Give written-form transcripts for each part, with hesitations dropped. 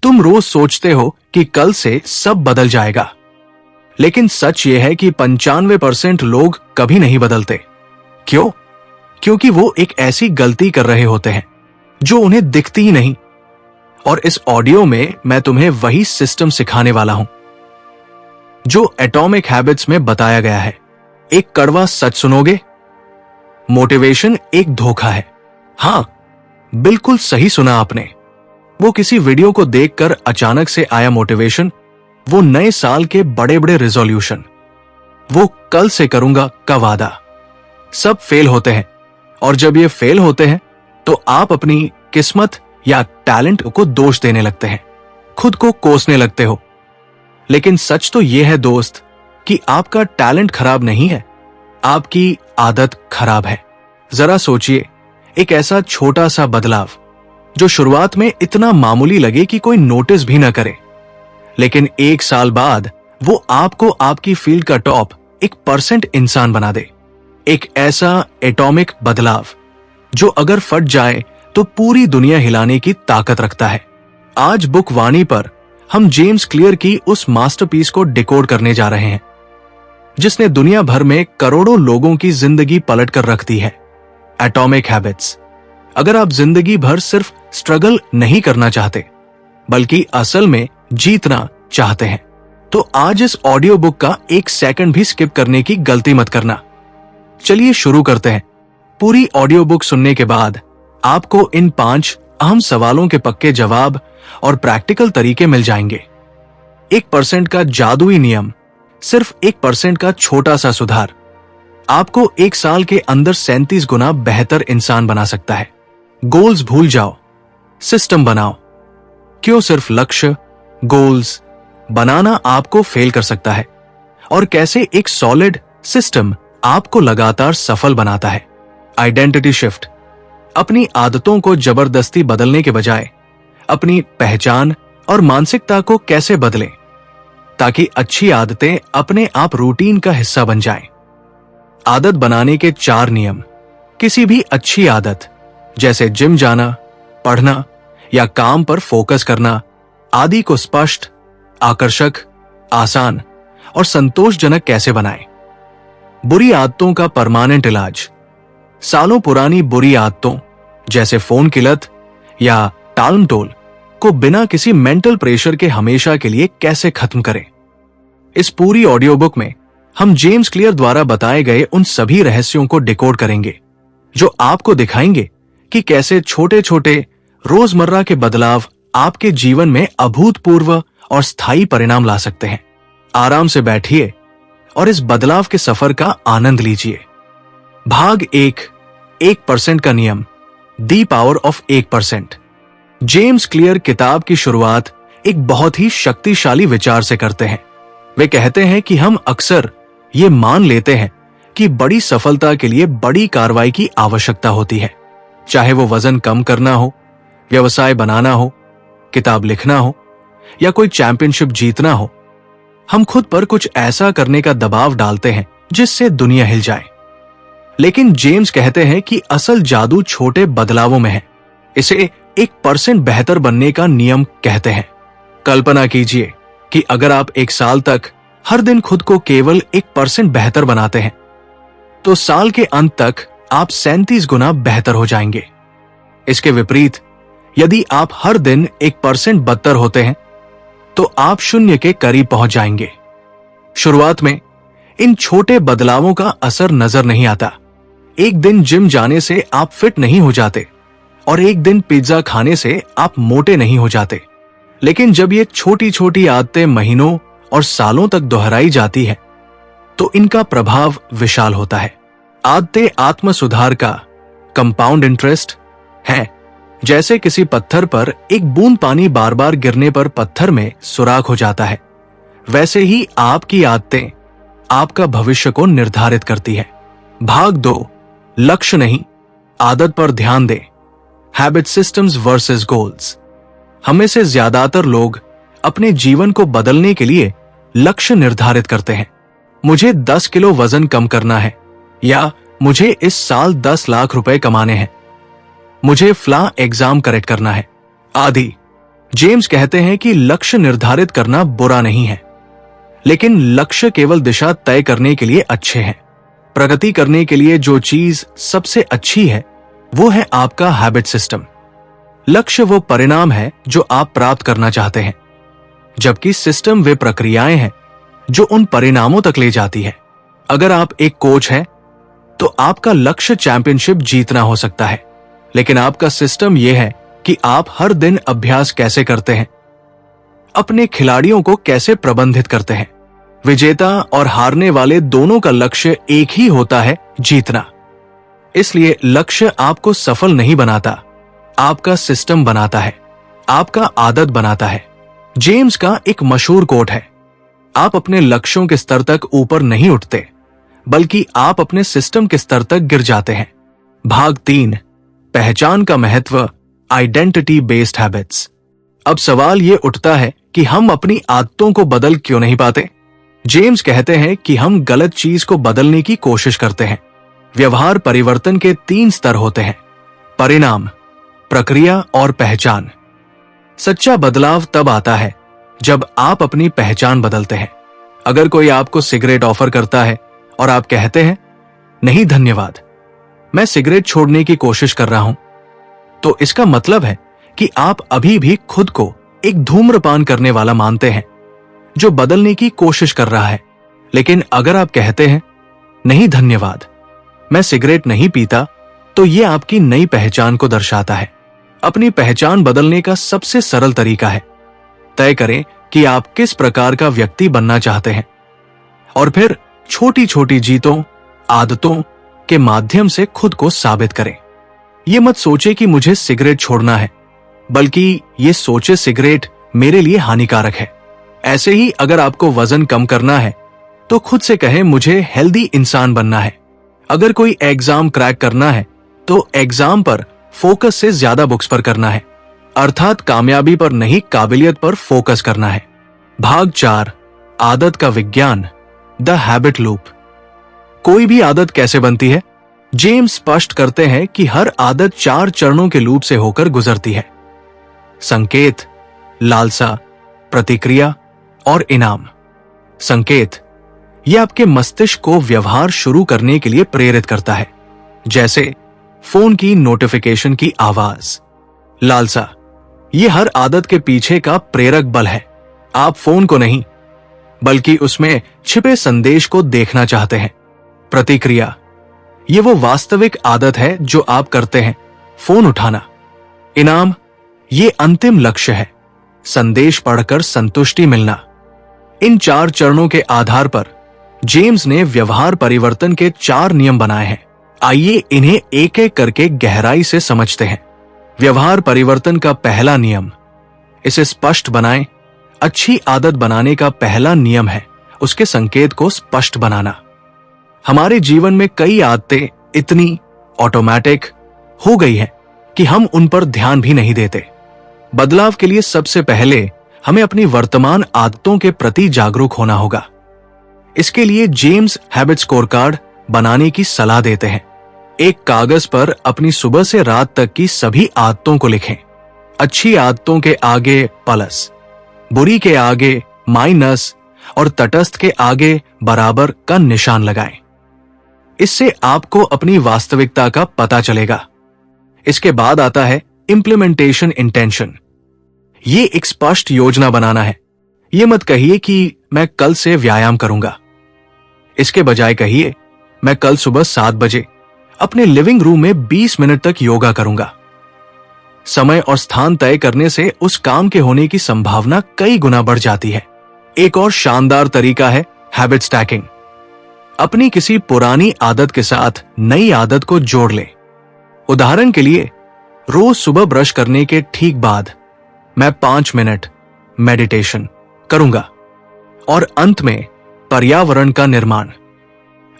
तुम रोज सोचते हो कि कल से सब बदल जाएगा, लेकिन सच यह है कि 95% लोग कभी नहीं बदलते। क्यों? क्योंकि वो एक ऐसी गलती कर रहे होते हैं जो उन्हें दिखती ही नहीं। और इस ऑडियो में मैं तुम्हें वही सिस्टम सिखाने वाला हूं जो एटॉमिक हैबिट्स में बताया गया है। एक कड़वा सच सुनोगे, मोटिवेशन एक धोखा है। हां, बिल्कुल सही सुना आपने। वो किसी वीडियो को देखकर अचानक से आया मोटिवेशन, वो नए साल के बड़े बड़े रिजोल्यूशन, वो कल से करूंगा का वादा, सब फेल होते हैं। और जब ये फेल होते हैं तो आप अपनी किस्मत या टैलेंट को दोष देने लगते हैं, खुद को कोसने लगते हो। लेकिन सच तो यह है दोस्त कि आपका टैलेंट खराब नहीं है, आपकी आदत खराब है। जरा सोचिए, एक ऐसा छोटा सा बदलाव जो शुरुआत में इतना मामूली लगे कि कोई नोटिस भी ना करे, लेकिन 1 साल बाद वो आपको आपकी फील्ड का टॉप 1% इंसान बना दे। एक ऐसा एटॉमिक बदलाव जो अगर फट जाए तो पूरी दुनिया हिलाने की ताकत रखता है। आज बुक वाणी पर हम जेम्स क्लियर की उस मास्टरपीस को डिकोड करने जा रहे हैं जिसने दुनिया भर में करोड़ों लोगों की जिंदगी पलट कर रख दी है, एटॉमिक हैबिट्स। अगर आप जिंदगी भर सिर्फ स्ट्रगल नहीं करना चाहते बल्कि असल में जीतना चाहते हैं तो आज इस ऑडियो बुक का 1 सेकंड भी स्किप करने की गलती मत करना। चलिए शुरू करते हैं। पूरी ऑडियो बुक सुनने के बाद आपको इन 5 अहम सवालों के पक्के जवाब और प्रैक्टिकल तरीके मिल जाएंगे। 1% का जादुई नियम, सिर्फ 1% का छोटा सा सुधार आपको 1 साल के अंदर 37 गुना बेहतर इंसान बना सकता है। गोल्स भूल जाओ, सिस्टम बनाओ। क्यों सिर्फ लक्ष्य? गोल्स बनाना आपको फेल कर सकता है और कैसे एक सॉलिड सिस्टम आपको लगातार सफल बनाता है। आइडेंटिटी शिफ्ट, अपनी आदतों को जबरदस्ती बदलने के बजाय अपनी पहचान और मानसिकता को कैसे बदलें ताकि अच्छी आदतें अपने आप रूटीन का हिस्सा बन जाएं। आदत बनाने के 4 नियम, किसी भी अच्छी आदत जैसे जिम जाना, पढ़ना या काम पर फोकस करना आदि को स्पष्ट, आकर्षक, आसान और संतोषजनक कैसे बनाएं। बुरी आदतों का परमानेंट इलाज, सालों पुरानी बुरी आदतों जैसे फोन की लत या टालमटोल को बिना किसी मेंटल प्रेशर के हमेशा के लिए कैसे खत्म करें। इस पूरी ऑडियो बुक में हम जेम्स क्लियर द्वारा बताए गए उन सभी रहस्यों को डिकोड करेंगे जो आपको दिखाएंगे कि कैसे छोटे छोटे रोजमर्रा के बदलाव आपके जीवन में अभूतपूर्व और स्थायी परिणाम ला सकते हैं। आराम से बैठिए और इस बदलाव के सफर का आनंद लीजिए। भाग 1% का नियम, the power of 1%। James clear किताब की शुरुआत एक बहुत ही शक्तिशाली विचार से करते हैं। वे कहते हैं कि हम अक्सर ये मान लेते हैं कि बड़ी सफलता के लिए बड़ी कार्रवाई की आवश्यकता होती है, चाहे वो वजन कम करना हो, व्यवसाय बनाना हो, किताब लिखना हो या कोई चैंपियनशिप जीतना हो। हम खुद पर कुछ ऐसा करने का दबाव डालते हैं जिससे दुनिया हिल जाए। लेकिन जेम्स कहते हैं कि असल जादू छोटे बदलावों में है। इसे 1% बेहतर बनने का नियम कहते हैं। कल्पना कीजिए कि अगर आप 1 साल तक हर दिन खुद को केवल 1% बेहतर बनाते हैं तो साल के अंत तक आप 37 गुना बेहतर हो जाएंगे। इसके विपरीत, यदि आप हर दिन 1% बदतर होते हैं तो आप 0 के करीब पहुंच जाएंगे। शुरुआत में इन छोटे बदलावों का असर नजर नहीं आता। एक दिन जिम जाने से आप फिट नहीं हो जाते और एक दिन पिज्जा खाने से आप मोटे नहीं हो जाते। लेकिन जब ये छोटी छोटी आदतें महीनों और सालों तक दोहराई जाती है तो इनका प्रभाव विशाल होता है। आदतें आत्म सुधार का कंपाउंड इंटरेस्ट है। जैसे किसी पत्थर पर एक बूंद पानी बार बार गिरने पर पत्थर में सुराख हो जाता है, वैसे ही आपकी आदतें आपका भविष्य को निर्धारित करती है। भाग 2, लक्ष्य नहीं, आदत पर ध्यान दें। Habit systems versus goals. हमें से ज्यादातर लोग अपने जीवन को बदलने के लिए लक्ष्य निर्धारित करते हैं। मुझे 10 किलो वजन कम करना है, या मुझे इस साल 10 लाख रुपए कमाने हैं, मुझे फ्ला एग्जाम करेक्ट करना है आदि। जेम्स कहते हैं कि लक्ष्य निर्धारित करना बुरा नहीं है, लेकिन लक्ष्य केवल दिशा तय करने के लिए अच्छे हैं। प्रगति करने के लिए जो चीज सबसे अच्छी है वो है आपका हैबिट सिस्टम। लक्ष्य वो परिणाम है जो आप प्राप्त करना चाहते हैं, जबकि सिस्टम वे प्रक्रियाएं हैं जो उन परिणामों तक ले जाती है। अगर आप एक कोच हैं तो आपका लक्ष्य चैंपियनशिप जीतना हो सकता है, लेकिन आपका सिस्टम यह है कि आप हर दिन अभ्यास कैसे करते हैं, अपने खिलाड़ियों को कैसे प्रबंधित करते हैं। विजेता और हारने वाले दोनों का लक्ष्य एक ही होता है, जीतना। इसलिए लक्ष्य आपको सफल नहीं बनाता, आपका सिस्टम बनाता है, आपका आदत बनाता है। जेम्स का एक मशहूर कोट है, आप अपने लक्ष्यों के स्तर तक ऊपर नहीं उठते, बल्कि आप अपने सिस्टम के स्तर तक गिर जाते हैं। भाग 3, पहचान का महत्व, आइडेंटिटी बेस्ड हैबिट्स। अब सवाल यह उठता है कि हम अपनी आदतों को बदल क्यों नहीं पाते। जेम्स कहते हैं कि हम गलत चीज को बदलने की कोशिश करते हैं। व्यवहार परिवर्तन के 3 स्तर होते हैं, परिणाम, प्रक्रिया और पहचान। सच्चा बदलाव तब आता है जब आप अपनी पहचान बदलते हैं। अगर कोई आपको सिगरेट ऑफर करता है और आप कहते हैं, नहीं धन्यवाद, मैं सिगरेट छोड़ने की कोशिश कर रहा हूं, तो इसका मतलब है कि आप अभी भी खुद को एक धूम्रपान करने वाला मानते हैं जो बदलने की कोशिश कर रहा है। लेकिन अगर आप कहते हैं, नहीं धन्यवाद, मैं सिगरेट नहीं पीता, तो यह आपकी नई पहचान को दर्शाता है। अपनी पहचान बदलने का सबसे सरल तरीका है, तय करें कि आप किस प्रकार का व्यक्ति बनना चाहते हैं और फिर छोटी छोटी जीतों, आदतों के माध्यम से खुद को साबित करें। यह मत सोचे कि मुझे सिगरेट छोड़ना है, बल्कि ये सोचे सिगरेट मेरे लिए हानिकारक है। ऐसे ही अगर आपको वजन कम करना है तो खुद से कहें, मुझे हेल्दी इंसान बनना है। अगर कोई एग्जाम क्रैक करना है तो एग्जाम पर फोकस से ज्यादा बुक्स पर करना है, अर्थात कामयाबी पर नहीं, काबिलियत पर फोकस करना है। भाग 4, आदत का विज्ञान, द हैबिट लूप। कोई भी आदत कैसे बनती है? जेम्स स्पष्ट करते हैं कि हर आदत 4 चरणों के लूप से होकर गुजरती है, संकेत, लालसा, प्रतिक्रिया और इनाम। संकेत, यह आपके मस्तिष्क को व्यवहार शुरू करने के लिए प्रेरित करता है, जैसे फोन की नोटिफिकेशन की आवाज। लालसा, यह हर आदत के पीछे का प्रेरक बल है। आप फोन को नहीं, बल्कि उसमें छिपे संदेश को देखना चाहते हैं। प्रतिक्रिया, यह वो वास्तविक आदत है जो आप करते हैं, फोन उठाना। इनाम, ये अंतिम लक्ष्य है, संदेश पढ़कर संतुष्टि मिलना। इन 4 चरणों के आधार पर जेम्स ने व्यवहार परिवर्तन के 4 नियम बनाए हैं। आइए इन्हें एक एक करके गहराई से समझते हैं। व्यवहार परिवर्तन का पहला नियम, इसे स्पष्ट बनाएं। अच्छी आदत बनाने का पहला नियम है उसके संकेत को स्पष्ट बनाना। हमारे जीवन में कई आदतें इतनी ऑटोमेटिक हो गई है कि हम उन पर ध्यान भी नहीं देते। बदलाव के लिए सबसे पहले हमें अपनी वर्तमान आदतों के प्रति जागरूक होना होगा। इसके लिए जेम्स हैबिट स्कोरकार्ड बनाने की सलाह देते हैं। एक कागज पर अपनी सुबह से रात तक की सभी आदतों को लिखें। अच्छी आदतों के आगे प्लस, बुरी के आगे माइनस और तटस्थ के आगे बराबर का निशान लगाएं। इससे आपको अपनी वास्तविकता का पता चलेगा। इसके बाद आता है इंप्लीमेंटेशन इंटेंशन। ये एक स्पष्ट योजना बनाना है। ये मत कहिए कि मैं कल से व्यायाम करूंगा। इसके बजाय कहिए, मैं कल सुबह 7 बजे अपने लिविंग रूम में 20 मिनट तक योगा करूंगा। समय और स्थान तय करने से उस काम के होने की संभावना कई गुना बढ़ जाती है। एक और शानदार तरीका है हैबिट स्टैकिंग। अपनी किसी पुरानी आदत के साथ नई आदत को जोड़ लें। उदाहरण के लिए, रोज सुबह ब्रश करने के ठीक बाद मैं 5 मिनट मेडिटेशन करूंगा। और अंत में पर्यावरण का निर्माण।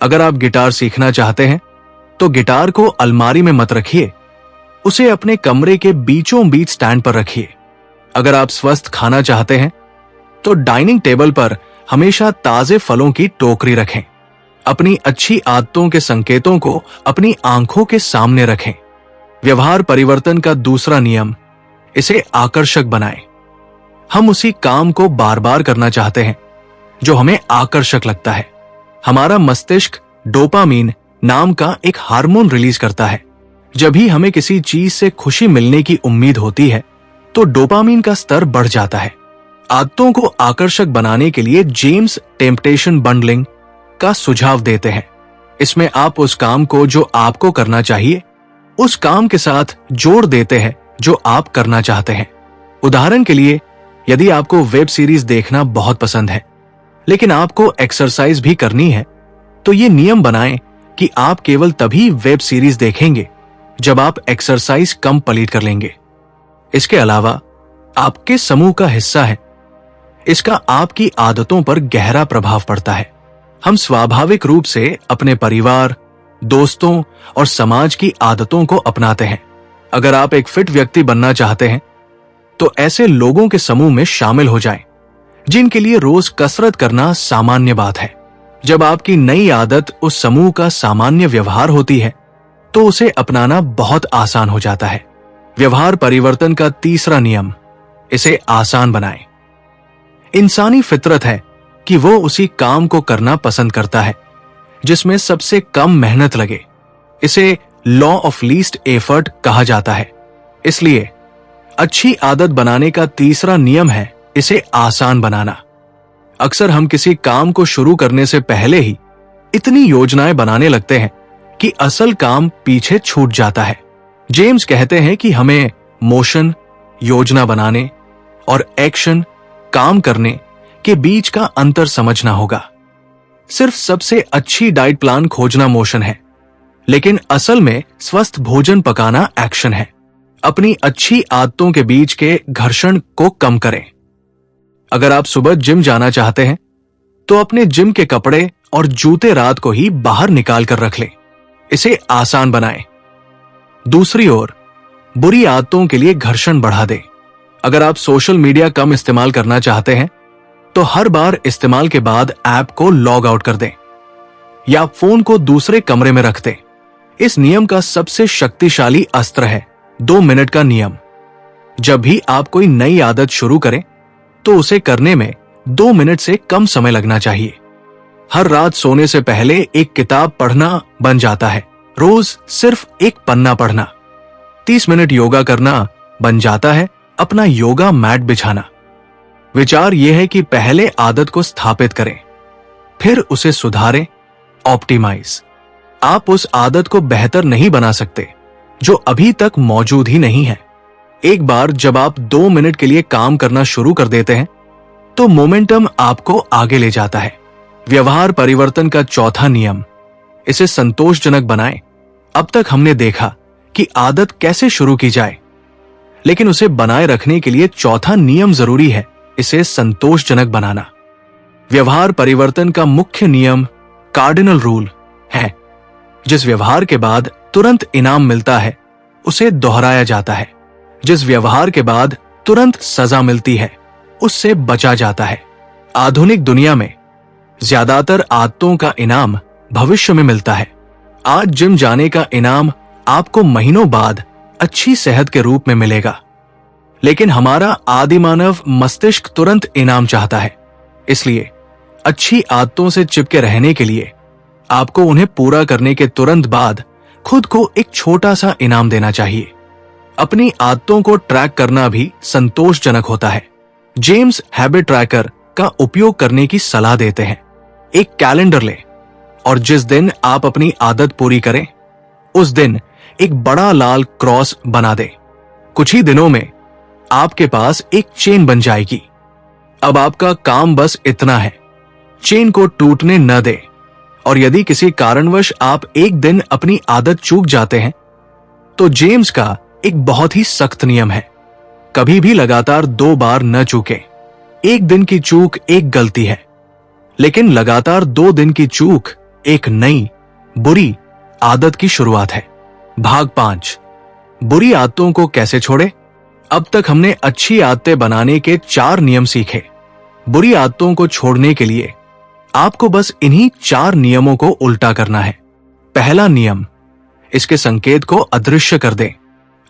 अगर आप गिटार सीखना चाहते हैं तो गिटार को अलमारी में मत रखिए, उसे अपने कमरे के बीचों बीच स्टैंड पर रखिए। अगर आप स्वस्थ खाना चाहते हैं तो डाइनिंग टेबल पर हमेशा ताजे फलों की टोकरी रखें। अपनी अच्छी आदतों के संकेतों को अपनी आंखों के सामने रखें। व्यवहार परिवर्तन का दूसरा नियम, इसे आकर्षक बनाएं। हम उसी काम को बार बार करना चाहते हैं जो हमें आकर्षक लगता है। हमारा मस्तिष्क डोपामीन नाम का एक हार्मोन रिलीज करता है। जब भी हमें किसी चीज से खुशी मिलने की उम्मीद होती है तो डोपामीन का स्तर बढ़ जाता है। आदतों को आकर्षक बनाने के लिए जेम्स टेम्पटेशन बंडलिंग का सुझाव देते हैं। इसमें आप उस काम को जो आपको करना चाहिए उस काम के साथ जोड़ देते हैं जो आप करना चाहते हैं। उदाहरण के लिए, यदि आपको वेब सीरीज देखना बहुत पसंद है लेकिन आपको एक्सरसाइज भी करनी है, तो ये नियम बनाएं कि आप केवल तभी वेब सीरीज देखेंगे जब आप एक्सरसाइज कंप्लीट कर लेंगे। इसके अलावा आपके समूह का हिस्सा है, इसका आपकी आदतों पर गहरा प्रभाव पड़ता है। हम स्वाभाविक रूप से अपने परिवार, दोस्तों और समाज की आदतों को अपनाते हैं। अगर आप एक फिट व्यक्ति बनना चाहते हैं तो ऐसे लोगों के समूह में शामिल हो जाएं, जिनके लिए रोज कसरत करना सामान्य बात है। जब आपकी नई आदत उस समूह का सामान्य व्यवहार होती है तो उसे अपनाना बहुत आसान हो जाता है। व्यवहार परिवर्तन का तीसरा नियम, इसे आसान बनाएं। इंसानी फितरत है कि वो उसी काम को करना पसंद करता है जिसमें सबसे कम मेहनत लगे। इसे लॉ ऑफ लीस्ट एफर्ट कहा जाता है। इसलिए अच्छी आदत बनाने का तीसरा नियम है इसे आसान बनाना। अक्सर हम किसी काम को शुरू करने से पहले ही इतनी योजनाएं बनाने लगते हैं कि असल काम पीछे छूट जाता है। जेम्स कहते हैं कि हमें मोशन, योजना बनाने और एक्शन, काम करने के बीच का अंतर समझना होगा। सिर्फ सबसे अच्छी डाइट प्लान खोजना मोशन है, लेकिन असल में स्वस्थ भोजन पकाना एक्शन है। अपनी अच्छी आदतों के बीच के घर्षण को कम करें। अगर आप सुबह जिम जाना चाहते हैं तो अपने जिम के कपड़े और जूते रात को ही बाहर निकाल कर रख लें। इसे आसान बनाएं। दूसरी ओर, बुरी आदतों के लिए घर्षण बढ़ा दें। अगर आप सोशल मीडिया कम इस्तेमाल करना चाहते हैं तो हर बार इस्तेमाल के बाद ऐप को लॉग आउट कर दें या फोन को दूसरे कमरे में रख दें। इस नियम का सबसे शक्तिशाली अस्त्र है 2 मिनट का नियम। जब भी आप कोई नई आदत शुरू करें तो उसे करने में 2 मिनट से कम समय लगना चाहिए। हर रात सोने से पहले एक किताब पढ़ना बन जाता है। रोज सिर्फ एक पन्ना पढ़ना। 30 मिनट योगा करना बन जाता है अपना योगा मैट बिछाना। विचार यह है कि पहले आदत को स्थापित करें, फिर उसे सुधारें, ऑप्टिमाइज। आप उस आदत को बेहतर नहीं बना सकते जो अभी तक मौजूद ही नहीं है। एक बार जब आप 2 मिनट के लिए काम करना शुरू कर देते हैं तो मोमेंटम आपको आगे ले जाता है। व्यवहार परिवर्तन का चौथा नियम, इसे संतोषजनक बनाएं। अब तक हमने देखा कि आदत कैसे शुरू की जाए, लेकिन उसे बनाए रखने के लिए चौथा नियम जरूरी है, इसे संतोषजनक बनाना। व्यवहार परिवर्तन का मुख्य नियम कार्डिनल रूल है। जिस व्यवहार के बाद तुरंत इनाम मिलता है उसे दोहराया जाता है। जिस व्यवहार के बाद तुरंत सजा मिलती है उससे बचा जाता है। आधुनिक दुनिया में ज्यादातर आदतों का इनाम भविष्य में मिलता है। आज जिम जाने का इनाम आपको महीनों बाद अच्छी सेहत के रूप में मिलेगा, लेकिन हमारा आदिमानव मस्तिष्क तुरंत इनाम चाहता है। इसलिए अच्छी आदतों से चिपके रहने के लिए आपको उन्हें पूरा करने के तुरंत बाद खुद को एक छोटा सा इनाम देना चाहिए। अपनी आदतों को ट्रैक करना भी संतोषजनक होता है। जेम्स हैबिट ट्रैकर का उपयोग करने की सलाह देते हैं। एक कैलेंडर लें और जिस दिन आप अपनी आदत पूरी करें उस दिन एक बड़ा लाल क्रॉस बना दें। कुछ ही दिनों में आपके पास एक चेन बन जाएगी। अब आपका काम बस इतना है, चेन को टूटने न दें। और यदि किसी कारणवश आप एक दिन अपनी आदत चूक जाते हैं तो जेम्स का एक बहुत ही सख्त नियम है, कभी भी लगातार 2 बार न चूकें। एक दिन की चूक एक गलती है, लेकिन लगातार 2 दिन की चूक एक नई बुरी आदत की शुरुआत है। भाग 5, बुरी आदतों को कैसे छोड़े। अब तक हमने अच्छी आदतें बनाने के 4 नियम सीखे। बुरी आदतों को छोड़ने के लिए आपको बस इन्हीं 4 नियमों को उल्टा करना है। पहला नियम, इसके संकेत को अदृश्य कर दें।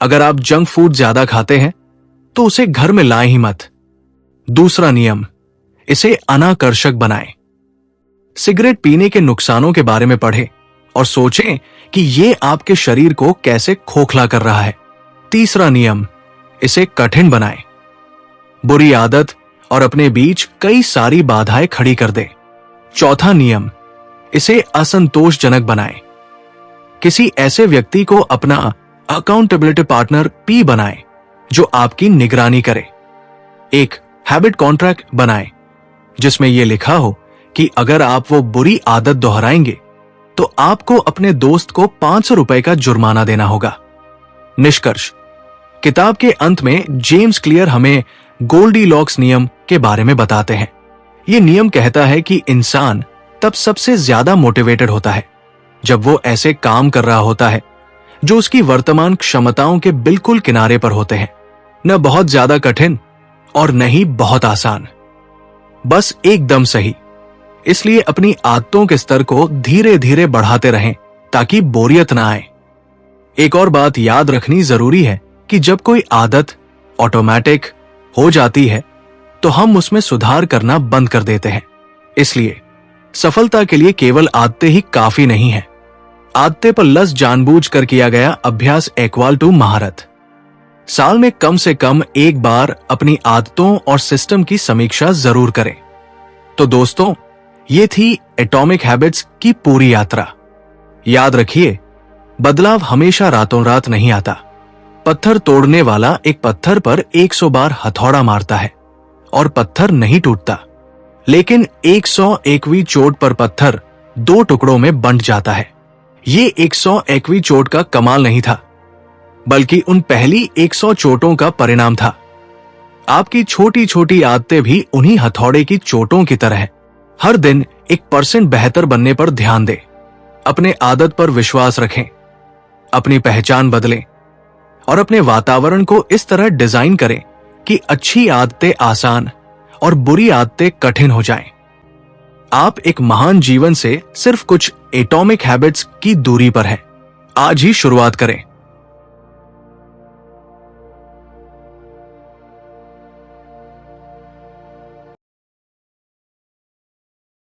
अगर आप जंक फूड ज्यादा खाते हैं तो उसे घर में लाएं ही मत। दूसरा नियम, इसे अनाकर्षक बनाएं। सिगरेट पीने के नुकसानों के बारे में पढ़ें और सोचें कि यह आपके शरीर को कैसे खोखला कर रहा है। तीसरा नियम, इसे कठिन बनाएं। बुरी आदत और अपने बीच कई सारी बाधाएं खड़ी कर दे। चौथा नियम, इसे असंतोषजनक बनाएं। किसी ऐसे व्यक्ति को अपना अकाउंटेबिलिटी पार्टनर पी बनाएं जो आपकी निगरानी करे। एक हैबिट कॉन्ट्रैक्ट बनाएं जिसमें यह लिखा हो कि अगर आप वो बुरी आदत दोहराएंगे तो आपको अपने दोस्त को 500 रुपए का जुर्माना देना होगा। निष्कर्ष, किताब के अंत में जेम्स क्लियर हमें गोल्डीलॉक्स नियम के बारे में बताते हैं। यह नियम कहता है कि इंसान तब सबसे ज्यादा मोटिवेटेड होता है जब वो ऐसे काम कर रहा होता है जो उसकी वर्तमान क्षमताओं के बिल्कुल किनारे पर होते हैं, न बहुत ज्यादा कठिन और न ही बहुत आसान, बस एकदम सही। इसलिए अपनी आदतों के स्तर को धीरे धीरे बढ़ाते रहें ताकि बोरियत ना आए। एक और बात याद रखनी जरूरी है कि जब कोई आदत ऑटोमेटिक हो जाती है तो हम उसमें सुधार करना बंद कर देते हैं। इसलिए सफलता के लिए केवल आदतें ही काफी नहीं है। आदतें पर लस जानबूझ कर किया गया अभ्यास इक्वल टू महारत। साल में कम से कम एक बार अपनी आदतों और सिस्टम की समीक्षा जरूर करें। तो दोस्तों, ये थी एटॉमिक हैबिट्स की पूरी यात्रा। याद रखिए, बदलाव हमेशा रातों रात नहीं आता। पत्थर तोड़ने वाला एक पत्थर पर 100 बार हथौड़ा मारता है और पत्थर नहीं टूटता, लेकिन 101वीं चोट पर पत्थर 2 टुकड़ों में बंट जाता है। ये 101वीं चोट का कमाल नहीं था, बल्कि उन पहली 100 चोटों का परिणाम था। आपकी छोटी छोटी आदतें भी उन्हीं हथौड़े की चोटों की तरह हैं। हर दिन 1% बेहतर बनने पर ध्यान दें। अपने आदत पर विश्वास रखें, अपनी पहचान बदलें और अपने वातावरण को इस तरह डिजाइन करें कि अच्छी आदतें आसान और बुरी आदतें कठिन हो जाएं। आप एक महान जीवन से सिर्फ कुछ एटॉमिक हैबिट्स की दूरी पर हैं। आज ही शुरुआत करें।